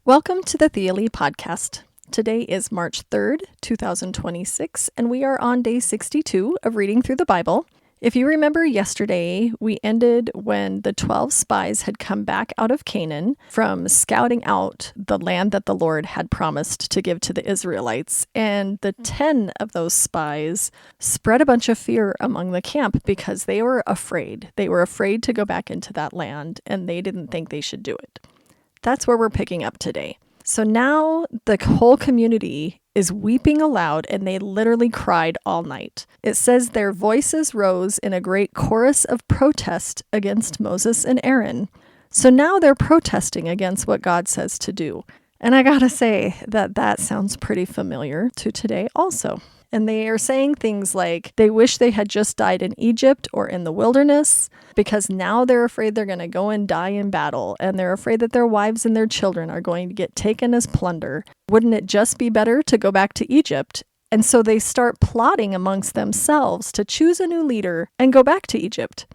Welcome to the Theoly Podcast. Today is March 3rd, 2026, and we are on day 62 of reading through the Bible. If you remember yesterday, we ended when the 12 spies had come back out of Canaan from scouting out the land that the Lord had promised to give to the Israelites. And the 10 of those spies spread a bunch of fear among the camp because they were afraid. They were afraid to go back into that land, and they didn't think they should do it. That's where we're picking up today. So now the whole community is weeping aloud, and they literally cried all night. It says their voices rose in a great chorus of protest against Moses and Aaron. So now they're protesting against what God says to do. And I gotta say that sounds pretty familiar to today also. And they are saying things like they wish they had just died in Egypt or in the wilderness because now they're afraid they're going to go and die in battle, and they're afraid that their wives and their children are going to get taken as plunder. Wouldn't it just be better to go back to Egypt? And so they start plotting amongst themselves to choose a new leader and go back to Egypt,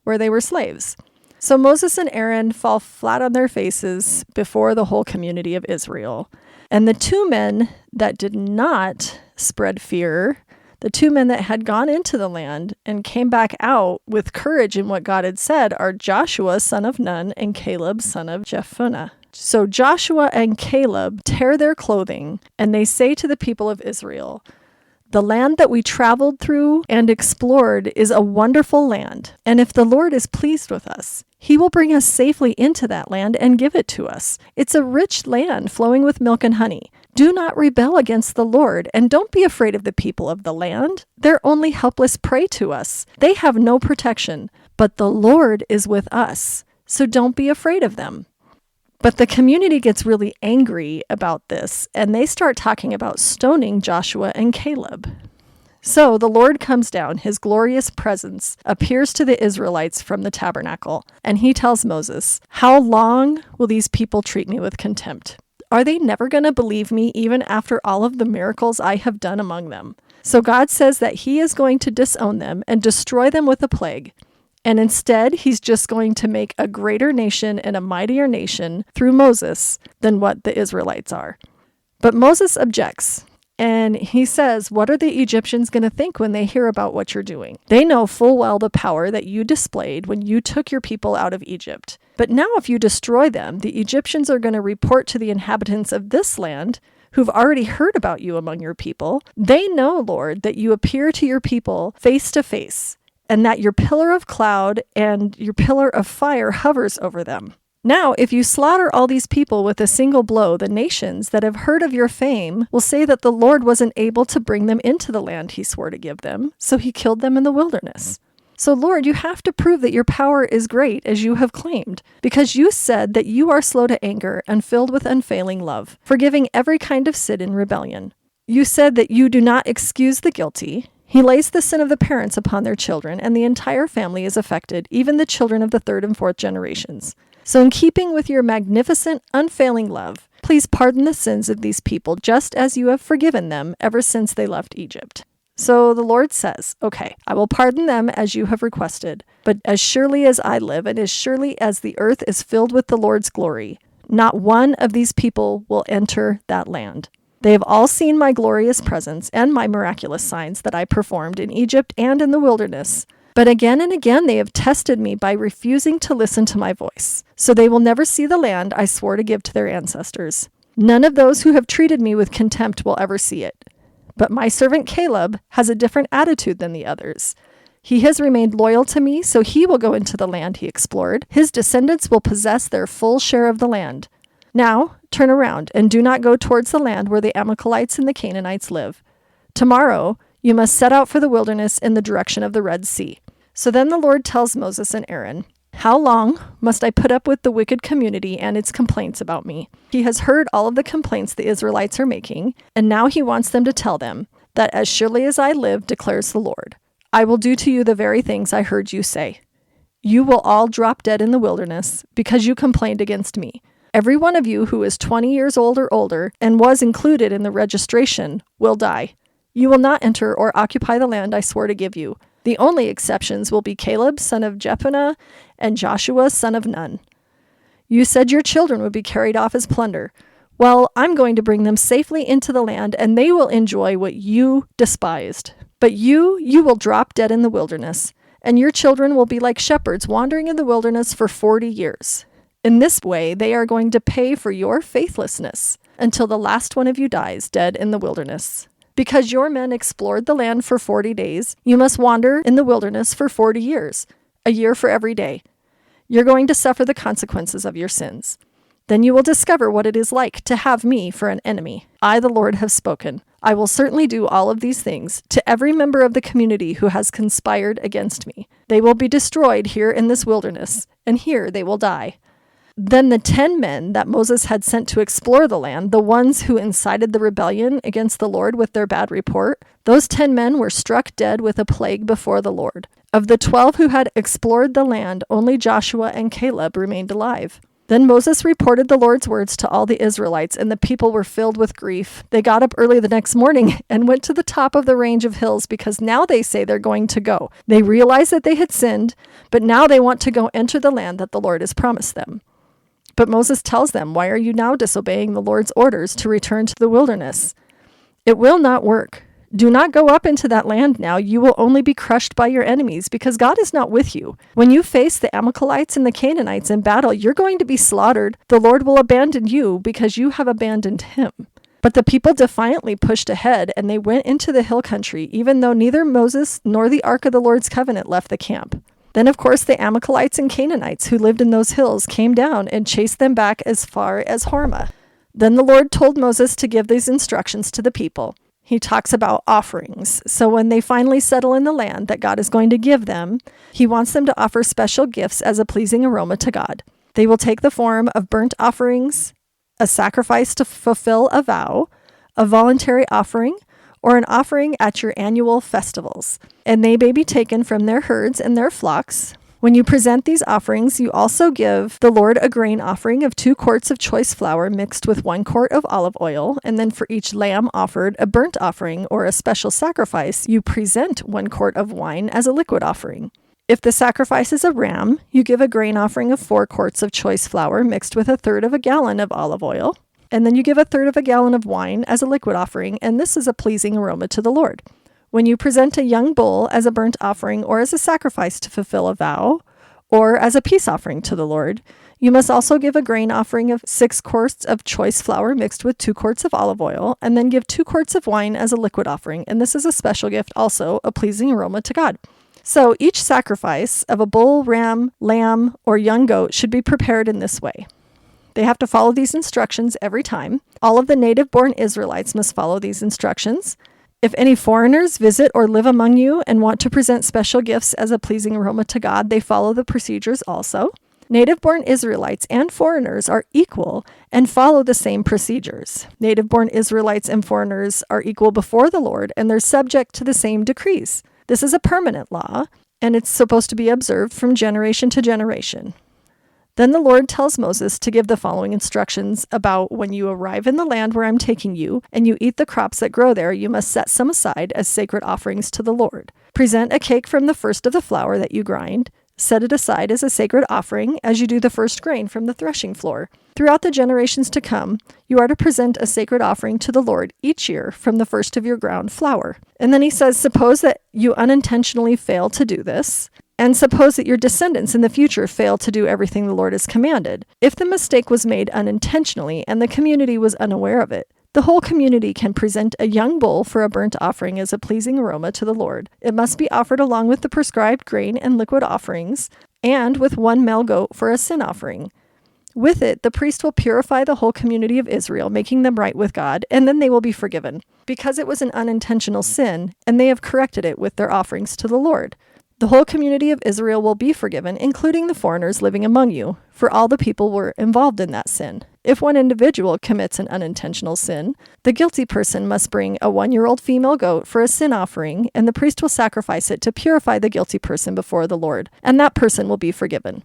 where they were slaves. So Moses and Aaron fall flat on their faces before the whole community of Israel. And the two men that did not spread fear, the two men that had gone into the land and came back out with courage in what God had said, are Joshua, son of Nun, and Caleb, son of Jephunneh. So Joshua and Caleb tear their clothing, and they say to the people of Israel, "The land that we traveled through and explored is a wonderful land, and if the Lord is pleased with us, He will bring us safely into that land and give it to us. It's a rich land flowing with milk and honey. Do not rebel against the Lord, and don't be afraid of the people of the land. They're only helpless prey to us. They have no protection, but the Lord is with us, so don't be afraid of them." But the community gets really angry about this, and they start talking about stoning Joshua and Caleb. So the Lord comes down, His glorious presence appears to the Israelites from the tabernacle, and He tells Moses, "How long will these people treat me with contempt? Are they never going to believe me even after all of the miracles I have done among them?" So God says that He is going to disown them and destroy them with a plague. And instead, He's just going to make a greater nation and a mightier nation through Moses than what the Israelites are. But Moses objects, and he says, "What are the Egyptians going to think when they hear about what you're doing? They know full well the power that you displayed when you took your people out of Egypt. But now if you destroy them, the Egyptians are going to report to the inhabitants of this land, who've already heard about you among your people. They know, Lord, that you appear to your people face to face, and that your pillar of cloud and your pillar of fire hovers over them. Now, if you slaughter all these people with a single blow, the nations that have heard of your fame will say that the Lord wasn't able to bring them into the land He swore to give them, so He killed them in the wilderness. So, Lord, you have to prove that your power is great, as you have claimed, because you said that you are slow to anger and filled with unfailing love, forgiving every kind of sin and rebellion. You said that you do not excuse the guilty. He lays the sin of the parents upon their children, and the entire family is affected, even the children of the third and fourth generations. So in keeping with your magnificent, unfailing love, please pardon the sins of these people, just as you have forgiven them ever since they left Egypt." So the Lord says, "Okay, I will pardon them as you have requested, but as surely as I live, and as surely as the earth is filled with the Lord's glory, not one of these people will enter that land. They have all seen my glorious presence and my miraculous signs that I performed in Egypt and in the wilderness. But again and again they have tested me by refusing to listen to my voice. So they will never see the land I swore to give to their ancestors. None of those who have treated me with contempt will ever see it. But my servant Caleb has a different attitude than the others. He has remained loyal to me, so he will go into the land he explored. His descendants will possess their full share of the land. Now, turn around and do not go towards the land where the Amalekites and the Canaanites live. Tomorrow, you must set out for the wilderness in the direction of the Red Sea." So then the Lord tells Moses and Aaron, "How long must I put up with the wicked community and its complaints about me?" He has heard all of the complaints the Israelites are making, and now he wants them to tell them that as surely as I live, declares the Lord, I will do to you the very things I heard you say. You will all drop dead in the wilderness because you complained against me. Every one of you who is 20 years old or older and was included in the registration will die. You will not enter or occupy the land I swore to give you. The only exceptions will be Caleb, son of Jephunneh, and Joshua, son of Nun. You said your children would be carried off as plunder. Well, I'm going to bring them safely into the land, and they will enjoy what you despised. But you will drop dead in the wilderness, and your children will be like shepherds wandering in the wilderness for 40 years. In this way, they are going to pay for your faithlessness until the last one of you dies dead in the wilderness. Because your men explored the land for 40 days, you must wander in the wilderness for 40 years, a year for every day. You're going to suffer the consequences of your sins. Then you will discover what it is like to have me for an enemy. I, the Lord, have spoken. I will certainly do all of these things to every member of the community who has conspired against me. They will be destroyed here in this wilderness, and here they will die. Then the 10 men that Moses had sent to explore the land, the ones who incited the rebellion against the Lord with their bad report, those 10 men were struck dead with a plague before the Lord. Of the 12 who had explored the land, only Joshua and Caleb remained alive. Then Moses reported the Lord's words to all the Israelites, and the people were filled with grief. They got up early the next morning and went to the top of the range of hills because now they say they're going to go. They realize that they had sinned, but now they want to go enter the land that the Lord has promised them. But Moses tells them, "Why are you now disobeying the Lord's orders to return to the wilderness? It will not work. Do not go up into that land now. You will only be crushed by your enemies because God is not with you. When you face the Amalekites and the Canaanites in battle, you're going to be slaughtered. The Lord will abandon you because you have abandoned him." But the people defiantly pushed ahead, and they went into the hill country, even though neither Moses nor the Ark of the Lord's covenant left the camp. Then, of course, the Amalekites and Canaanites who lived in those hills came down and chased them back as far as Hormah. Then the Lord told Moses to give these instructions to the people. He talks about offerings. So when they finally settle in the land that God is going to give them, he wants them to offer special gifts as a pleasing aroma to God. They will take the form of burnt offerings, a sacrifice to fulfill a vow, a voluntary offering, or an offering at your annual festivals. And they may be taken from their herds and their flocks. When you present these offerings, you also give the Lord a grain offering of 2 quarts of choice flour mixed with 1 quart of olive oil, and then for each lamb offered a burnt offering or a special sacrifice, you present 1 quart of wine as a liquid offering. If the sacrifice is a ram, you give a grain offering of 4 quarts of choice flour mixed with 1/3 of a gallon of olive oil, and then you give 1/3 of a gallon of wine as a liquid offering, and this is a pleasing aroma to the Lord. When you present a young bull as a burnt offering or as a sacrifice to fulfill a vow, or as a peace offering to the Lord, you must also give a grain offering of 6 quarts of choice flour mixed with 2 quarts of olive oil, and then give 2 quarts of wine as a liquid offering, and this is a special gift also, a pleasing aroma to God. So each sacrifice of a bull, ram, lamb, or young goat should be prepared in this way. They have to follow these instructions every time. All of the native-born Israelites must follow these instructions. If any foreigners visit or live among you and want to present special gifts as a pleasing aroma to God, they follow the procedures also. Native-born Israelites and foreigners are equal and follow the same procedures. Native-born Israelites and foreigners are equal before the Lord, and they're subject to the same decrees. This is a permanent law, and it's supposed to be observed from generation to generation. Then the Lord tells Moses to give the following instructions about when you arrive in the land where I'm taking you, and you eat the crops that grow there, you must set some aside as sacred offerings to the Lord. Present a cake from the first of the flour that you grind. Set it aside as a sacred offering as you do the first grain from the threshing floor. Throughout the generations to come, you are to present a sacred offering to the Lord each year from the first of your ground flour. And then he says, suppose that you unintentionally fail to do this, and suppose that your descendants in the future fail to do everything the Lord has commanded. If the mistake was made unintentionally and the community was unaware of it, the whole community can present a young bull for a burnt offering as a pleasing aroma to the Lord. It must be offered along with the prescribed grain and liquid offerings, and with 1 male goat for a sin offering. With it, the priest will purify the whole community of Israel, making them right with God, and then they will be forgiven, because it was an unintentional sin, and they have corrected it with their offerings to the Lord. The whole community of Israel will be forgiven, including the foreigners living among you, for all the people were involved in that sin. If one individual commits an unintentional sin, the guilty person must bring a 1-year-old female goat for a sin offering, and the priest will sacrifice it to purify the guilty person before the Lord, and that person will be forgiven.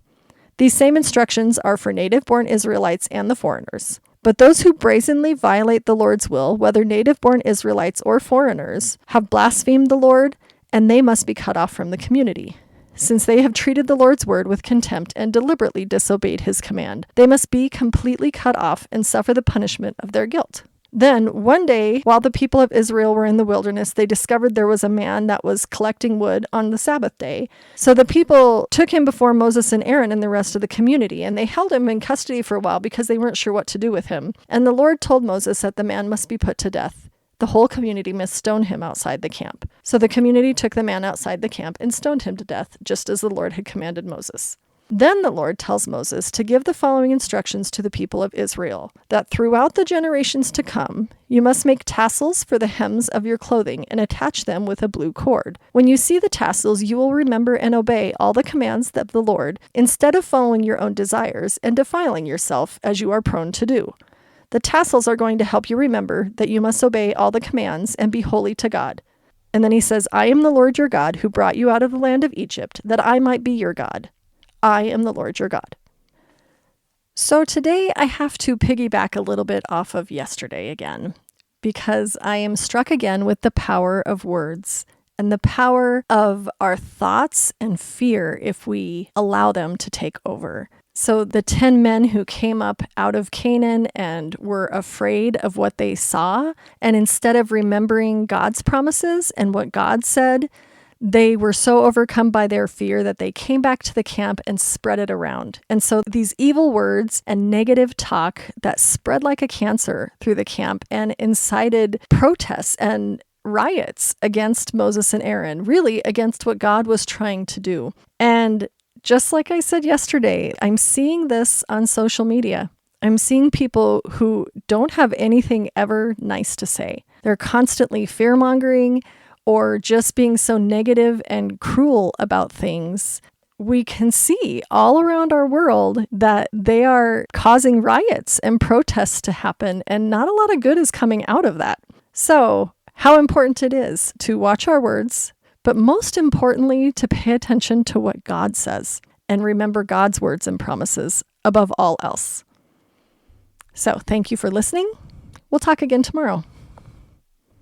These same instructions are for native-born Israelites and the foreigners. But those who brazenly violate the Lord's will, whether native-born Israelites or foreigners, have blasphemed the Lord, and they must be cut off from the community. since they have treated the Lord's word with contempt and deliberately disobeyed his command. They must be completely cut off and suffer the punishment of their guilt. Then, one day, while the people of Israel were in the wilderness, they discovered there was a man that was collecting wood on the Sabbath day. So the people took him before Moses and Aaron and the rest of the community, and they held him in custody for a while because they weren't sure what to do with him. And the Lord told Moses that the man must be put to death. The whole community must stone him outside the camp. So the community took the man outside the camp and stoned him to death, just as the Lord had commanded Moses. Then the Lord tells Moses to give the following instructions to the people of Israel, that throughout the generations to come, you must make tassels for the hems of your clothing and attach them with a blue cord. When you see the tassels, you will remember and obey all the commands of the Lord, instead of following your own desires and defiling yourself as you are prone to do. The tassels are going to help you remember that you must obey all the commands and be holy to God. And then he says, I am the Lord your God who brought you out of the land of Egypt, that I might be your God. I am the Lord your God. So today I have to piggyback a little bit off of yesterday again, because I am struck again with the power of words and the power of our thoughts and fear if we allow them to take over. So the 10 men who came up out of Canaan and were afraid of what they saw, and instead of remembering God's promises and what God said, they were so overcome by their fear that they came back to the camp and spread it around. And so these evil words and negative talk that spread like a cancer through the camp and incited protests and riots against Moses and Aaron, really against what God was trying to do. And just like I said yesterday, I'm seeing this on social media. I'm seeing people who don't have anything ever nice to say. They're constantly fear-mongering or just being so negative and cruel about things. We can see all around our world that they are causing riots and protests to happen, and not a lot of good is coming out of that. So, how important it is to watch our words, but most importantly, to pay attention to what God says and remember God's words and promises above all else. So, thank you for listening. We'll talk again tomorrow.